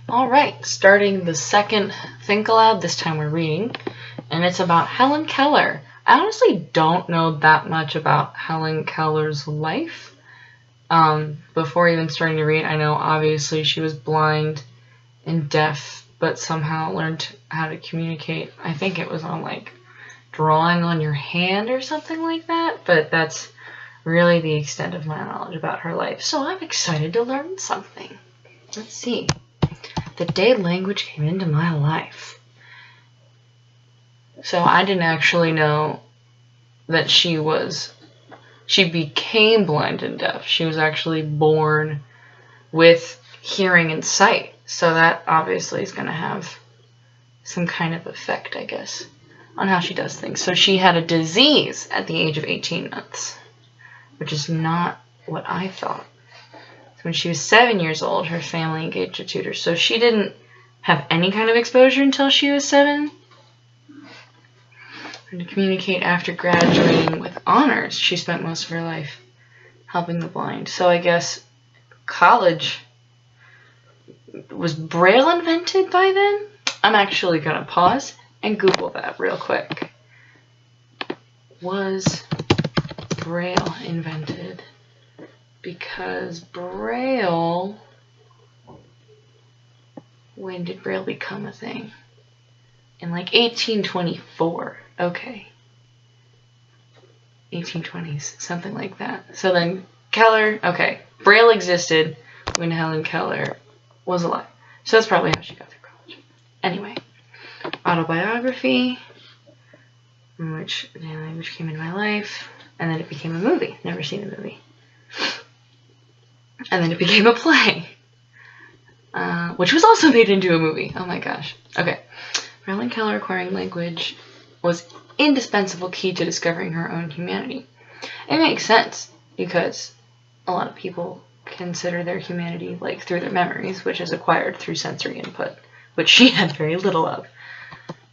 Alright, starting the second Thinkaloud, this time we're reading, and it's about Helen Keller. I honestly don't know that much about Helen Keller's life. Before even starting to read, I know obviously she was blind and deaf, but somehow learned how to communicate. I think it was on like drawing on your hand or something like that, but that's really the extent of my knowledge about her life. So I'm excited to learn something. Let's see. The day language came into my life. So I didn't actually know that she became blind and deaf. She was actually born with hearing and sight. So that obviously is going to have some kind of effect, I guess, on how she does things. So she had a disease at the age of 18 months, which is not what I thought. So when she was 7 years old, her family engaged a tutor. So she didn't have any kind of exposure until she was 7. And to communicate after graduating with honors, she spent most of her life helping the blind. So I guess college, was Braille invented by then? I'm actually going to pause and Google that real quick. Was Braille invented? Because Braille, when did Braille become a thing? In like 1824. Okay. 1820s, something like that. So then Keller, okay, Braille existed when Helen Keller was alive. So that's probably how she got through college. Anyway, autobiography, in which the language came into my life, and then it became a movie. Never seen the movie. And then it became a play, which was also made into a movie. Oh my gosh. Okay. For Helen Keller, acquiring language was indispensable key to discovering her own humanity. It makes sense because a lot of people consider their humanity like through their memories, which is acquired through sensory input, which she had very little of.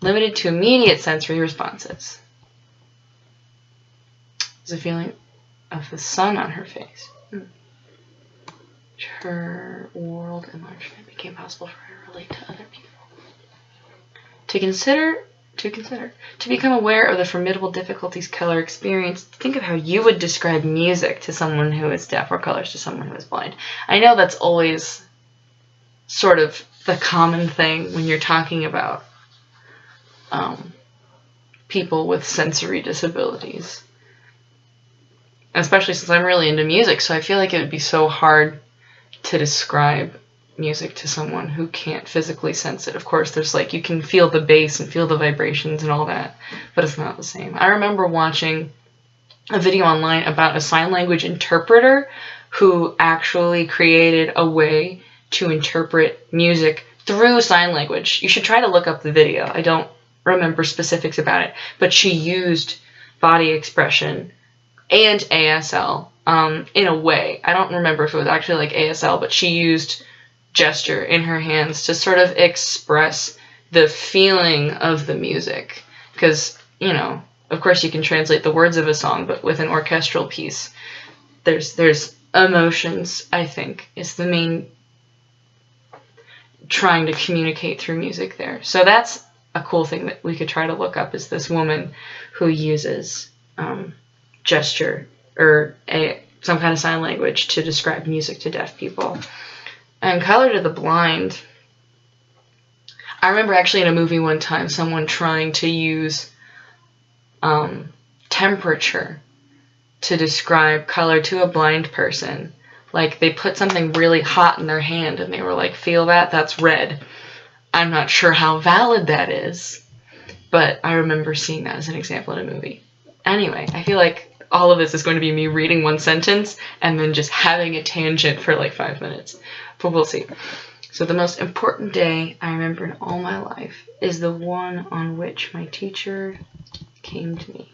Limited to immediate sensory responses. There's a feeling of the sun on her face. Her world enlargement became possible for her to relate to other people. To become aware of the formidable difficulties Keller experienced, think of how you would describe music to someone who is deaf or colors to someone who is blind. I know that's always sort of the common thing when you're talking about people with sensory disabilities. Especially since I'm really into music, so I feel like it would be so hard to describe music to someone who can't physically sense it. Of course, there's like, you can feel the bass and feel the vibrations and all that, but it's not the same. I remember watching a video online about a sign language interpreter who actually created a way to interpret music through sign language. You should try to look up the video. I don't remember specifics about it, but she used body expression and ASL in a way. I don't remember if it was actually like ASL, but she used gesture in her hands to sort of express the feeling of the music. Because, you know, of course you can translate the words of a song, but with an orchestral piece, there's emotions, I think, is the main trying to communicate through music there. So that's a cool thing that we could try to look up, is this woman who uses gesture or some kind of sign language to describe music to deaf people. And color to the blind, I remember actually in a movie one time someone trying to use temperature to describe color to a blind person. Like they put something really hot in their hand and they were like, feel that? That's red. I'm not sure how valid that is, but I remember seeing that as an example in a movie. Anyway, I feel like all of this is going to be me reading one sentence and then just having a tangent for like 5 minutes. But we'll see. So the most important day I remember in all my life is the one on which my teacher came to me.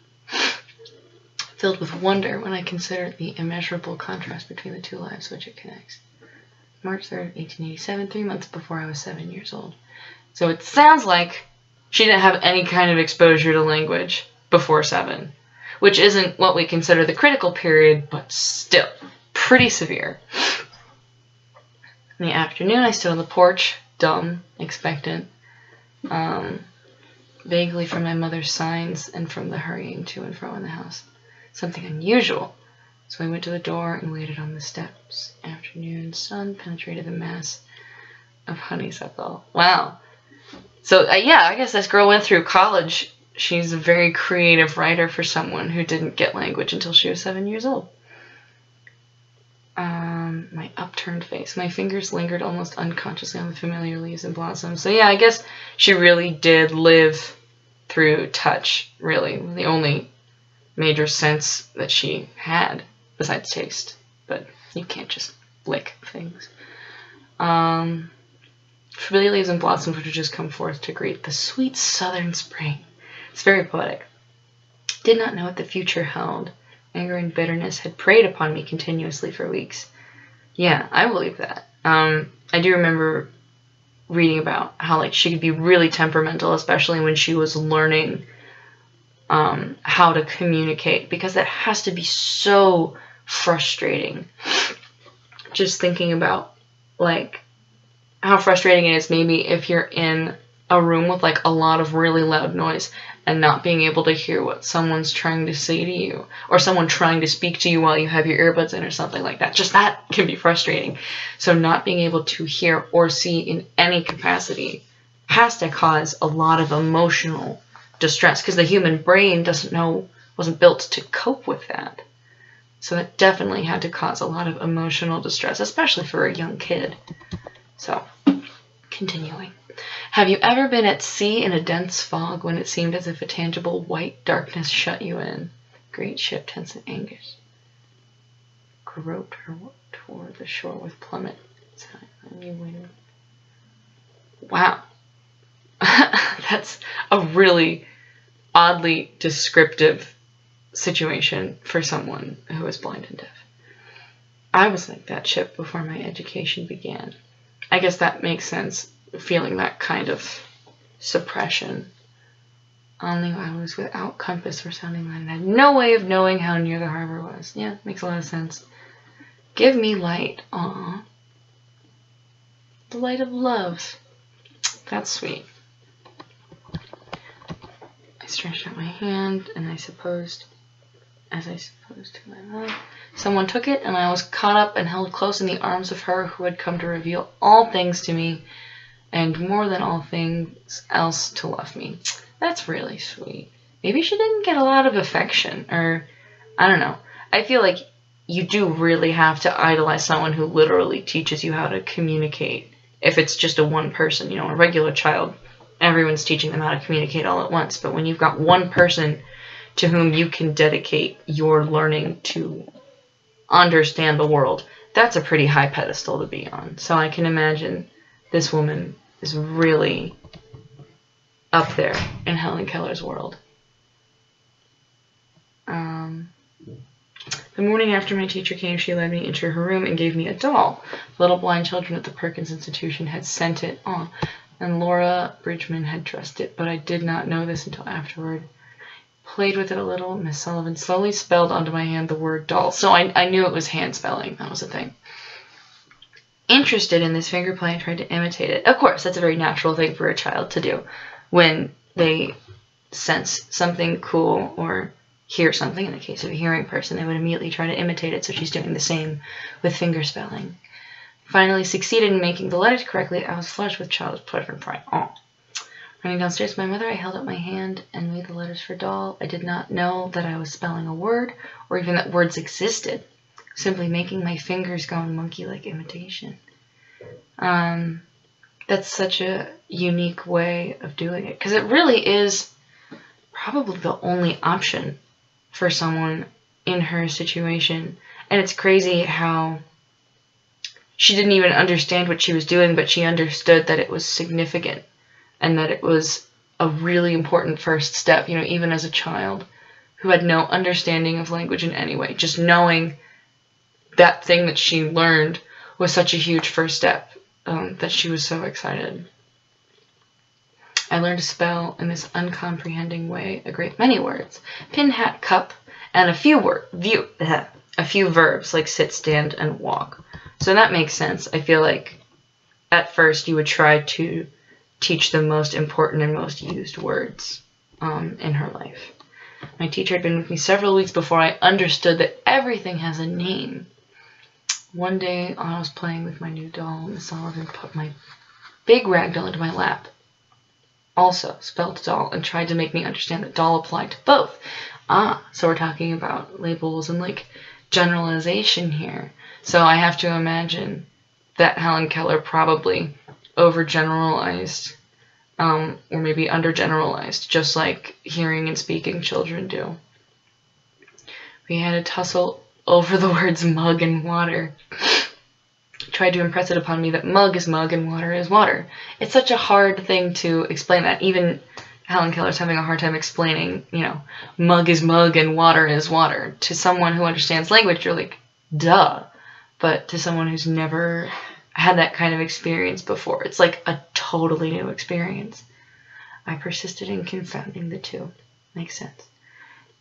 Filled with wonder when I considered the immeasurable contrast between the two lives which it connects. March 3rd, 1887, 3 months before I was 7 years old. So it sounds like she didn't have any kind of exposure to language before 7. Which isn't what we consider the critical period, but still pretty severe. In the afternoon, I stood on the porch dumb, expectant, vaguely from my mother's signs and from the hurrying to and fro in the house. Something unusual. So I went to the door and waited on the steps. Afternoon sun penetrated the mass of honeysuckle. Wow. So, yeah, I guess this girl went through college. She's a very creative writer for someone who didn't get language until she was 7 years old. My upturned face. My fingers lingered almost unconsciously on the familiar leaves and blossoms. So, yeah, I guess she really did live through touch, really. The only major sense that she had, besides taste. But you can't just lick things. Familiar leaves and blossoms which had just come forth to greet the sweet southern spring. It's very poetic. Did not know what the future held. Anger and bitterness had preyed upon me continuously for weeks. Yeah, I believe that. I do remember reading about how, like, she could be really temperamental, especially when she was learning how to communicate, because that has to be so frustrating. Just thinking about, like, how frustrating it is maybe if you're in a room with, like, a lot of really loud noise and not being able to hear what someone's trying to say to you, or someone trying to speak to you while you have your earbuds in or something like that. Just that can be frustrating. So not being able to hear or see in any capacity has to cause a lot of emotional distress, because the human brain wasn't built to cope with that. So that definitely had to cause a lot of emotional distress, especially for a young kid. So, continuing. Have you ever been at sea in a dense fog when it seemed as if a tangible white darkness shut you in? Great ship, tense and anguish. Groped her toward the shore with plummet. And you waited. Wow. That's a really oddly descriptive situation for someone who is blind and deaf. I was like that ship before my education began. I guess that makes sense, feeling that kind of suppression. Only I was without compass or sounding line and had no way of knowing how near the harbor was. Yeah, makes a lot of sense. Give me light. Aw. The light of love. That's sweet. I stretched out my hand, and I supposed to my love. Someone took it, and I was caught up and held close in the arms of her who had come to reveal all things to me, and more than all things else to love me. That's really sweet. Maybe she didn't get a lot of affection, or I don't know. I feel like you do really have to idolize someone who literally teaches you how to communicate. If it's just a one person, a regular child, everyone's teaching them how to communicate all at once. But when you've got one person to whom you can dedicate your learning to understand the world, that's a pretty high pedestal to be on. So I can imagine this woman is really up there in Helen Keller's world. The morning after my teacher came, she led me into her room and gave me a doll. Little blind children at the Perkins Institution had sent it on, and Laura Bridgman had dressed it, but I did not know this until afterward. Played with it a little. Miss Sullivan slowly spelled onto my hand the word doll. So I knew it was hand spelling. That was the thing. Interested in this finger play, I tried to imitate it. Of course, that's a very natural thing for a child to do when they sense something cool or hear something. In the case of a hearing person, they would immediately try to imitate it, so she's doing the same with finger spelling. Finally succeeded in making the letters correctly. I was flushed with childish pleasure and pride. Oh. Running downstairs to my mother, I held up my hand and made the letters for doll. I did not know that I was spelling a word, or even that words existed. Simply making my fingers go in monkey-like imitation. That's such a unique way of doing it, because it really is probably the only option for someone in her situation. And it's crazy how she didn't even understand what she was doing, but she understood that it was significant and that it was a really important first step, even as a child who had no understanding of language in any way. Just knowing that thing that she learned was such a huge first step that she was so excited. I learned to spell in this uncomprehending way a great many words. Pin, hat, cup, and a few verbs like sit, stand, and walk. So that makes sense. I feel like at first you would try to teach the most important and most used words in her life. My teacher had been with me several weeks before I understood that everything has a name. One day I was playing with my new doll, Miss Sullivan put my big rag doll into my lap. Also spelled doll, and tried to make me understand that doll applied to both. So we're talking about labels and like generalization here. So I have to imagine that Helen Keller probably overgeneralized, or maybe undergeneralized, just like hearing and speaking children do. We had a tussle over the words mug and water. Tried to impress it upon me that mug is mug and water is water. It's such a hard thing to explain that. Even Helen Keller's having a hard time explaining, mug is mug and water is water. To someone who understands language, you're like, duh. But to someone who's never had that kind of experience before, it's like a totally new experience. I persisted in confounding the two. Makes sense.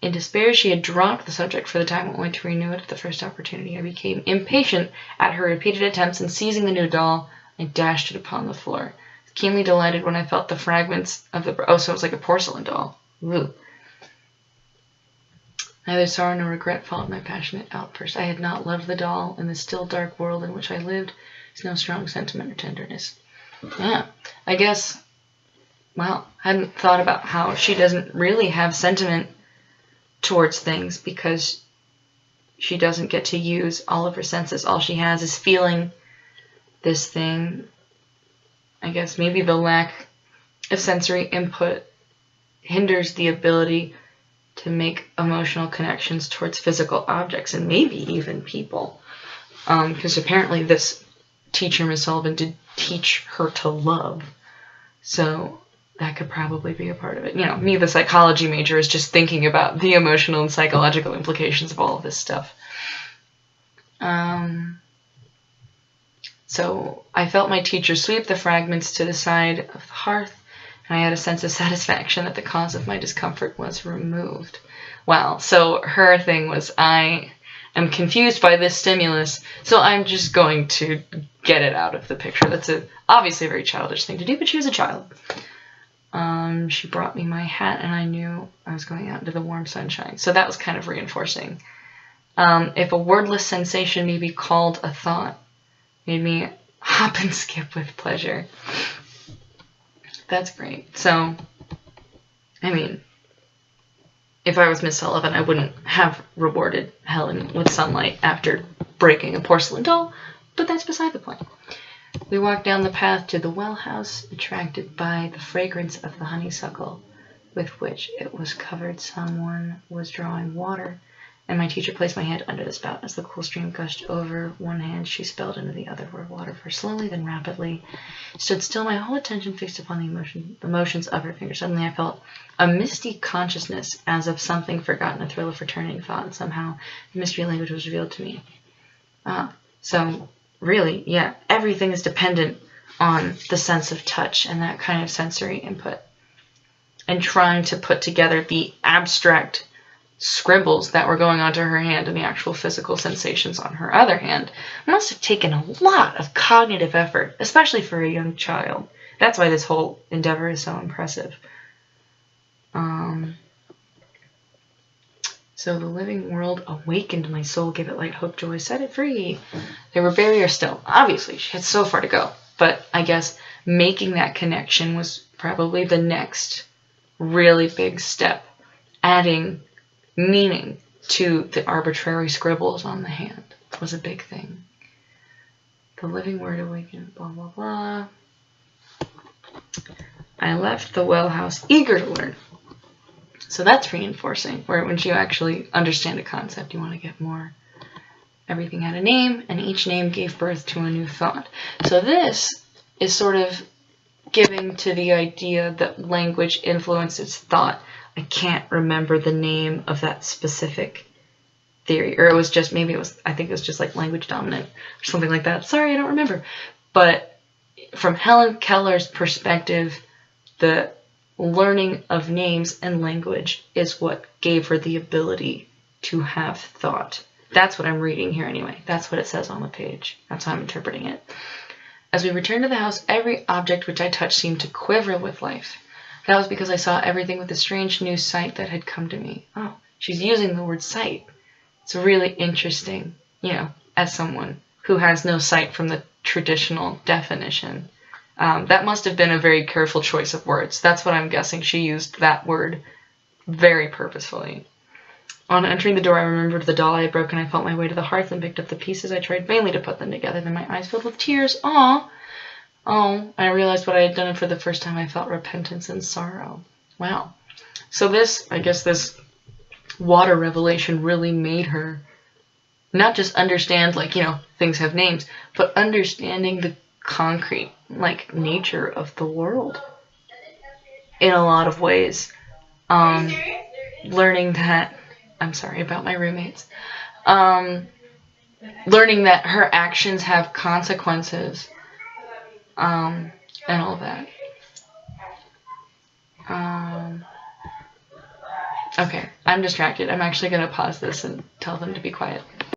In despair, she had dropped the subject for the time, only to renew it at the first opportunity. I became impatient at her repeated attempts, and seizing the new doll, I dashed it upon the floor. Keenly delighted when I felt the fragments of the... Oh, so it was like a porcelain doll. Ooh. Neither sorrow nor regret followed my passionate outburst. I had not loved the doll. In the still dark world in which I lived, there's no strong sentiment or tenderness. Yeah, I guess, well, I hadn't thought about how she doesn't really have sentiment towards things because she doesn't get to use all of her senses. All she has is feeling this thing. I guess maybe the lack of sensory input hinders the ability to make emotional connections towards physical objects and maybe even people. Because apparently this teacher, Miss Sullivan, did teach her to love. So that could probably be a part of it. Me, the psychology major, is just thinking about the emotional and psychological implications of all of this stuff. So I felt my teacher sweep the fragments to the side of the hearth, and I had a sense of satisfaction that the cause of my discomfort was removed. Wow, so her thing was, I am confused by this stimulus, so I'm just going to get it out of the picture. That's obviously a very childish thing to do, but she was a child. She brought me my hat, and I knew I was going out into the warm sunshine. So that was kind of reinforcing. If a wordless sensation may be called a thought, made me hop and skip with pleasure. That's great. So, I mean, if I was Miss Sullivan, I wouldn't have rewarded Helen with sunlight after breaking a porcelain doll, but that's beside the point. We walked down the path to the well house, attracted by the fragrance of the honeysuckle with which it was covered. Someone was drawing water, and my teacher placed my hand under the spout. As the cool stream gushed over one hand, she spelled into the other where water first slowly, then rapidly. Stood still, my whole attention fixed upon the motions of her fingers. Suddenly I felt a misty consciousness as of something forgotten, a thrill of returning thought, and somehow the mystery language was revealed to me. So really, yeah, everything is dependent on the sense of touch and that kind of sensory input. And trying to put together the abstract scribbles that were going onto her hand and the actual physical sensations on her other hand must have taken a lot of cognitive effort, especially for a young child. That's why this whole endeavor is so impressive. So the living world awakened my soul, gave it light, hope, joy, set it free. There were barriers still. Obviously, she had so far to go. But I guess making that connection was probably the next really big step. Adding meaning to the arbitrary scribbles on the hand was a big thing. The living word awakened, blah, blah, blah. I left the well house eager to learn. So that's reinforcing, where once you actually understand a concept, you want to get more. Everything had a name, and each name gave birth to a new thought. So this is sort of giving to the idea that language influences thought. I can't remember the name of that specific theory, or it was just, I think it was just like language dominant, or something like that. Sorry, I don't remember. But from Helen Keller's perspective, the learning of names and language is what gave her the ability to have thought. That's what I'm reading here anyway. That's what it says on the page. That's how I'm interpreting it. As we returned to the house, every object which I touched seemed to quiver with life. That was because I saw everything with a strange new sight that had come to me. Oh, she's using the word sight. It's really interesting, you know, as someone who has no sight from the traditional definition. That must have been a very careful choice of words. That's what I'm guessing. She used that word very purposefully. On entering the door, I remembered the doll I had broken. I felt my way to the hearth and picked up the pieces. I tried vainly to put them together. Then my eyes filled with tears. Oh, I realized what I had done, and for the first time I felt repentance and sorrow. Wow. So this, I guess this water revelation really made her not just understand, like, you know, things have names, but understanding the concrete, like, nature of the world in a lot of ways. Learning that, I'm sorry about my roommates, learning that her actions have consequences, and all that. Okay, I'm distracted. I'm actually going to pause this and tell them to be quiet.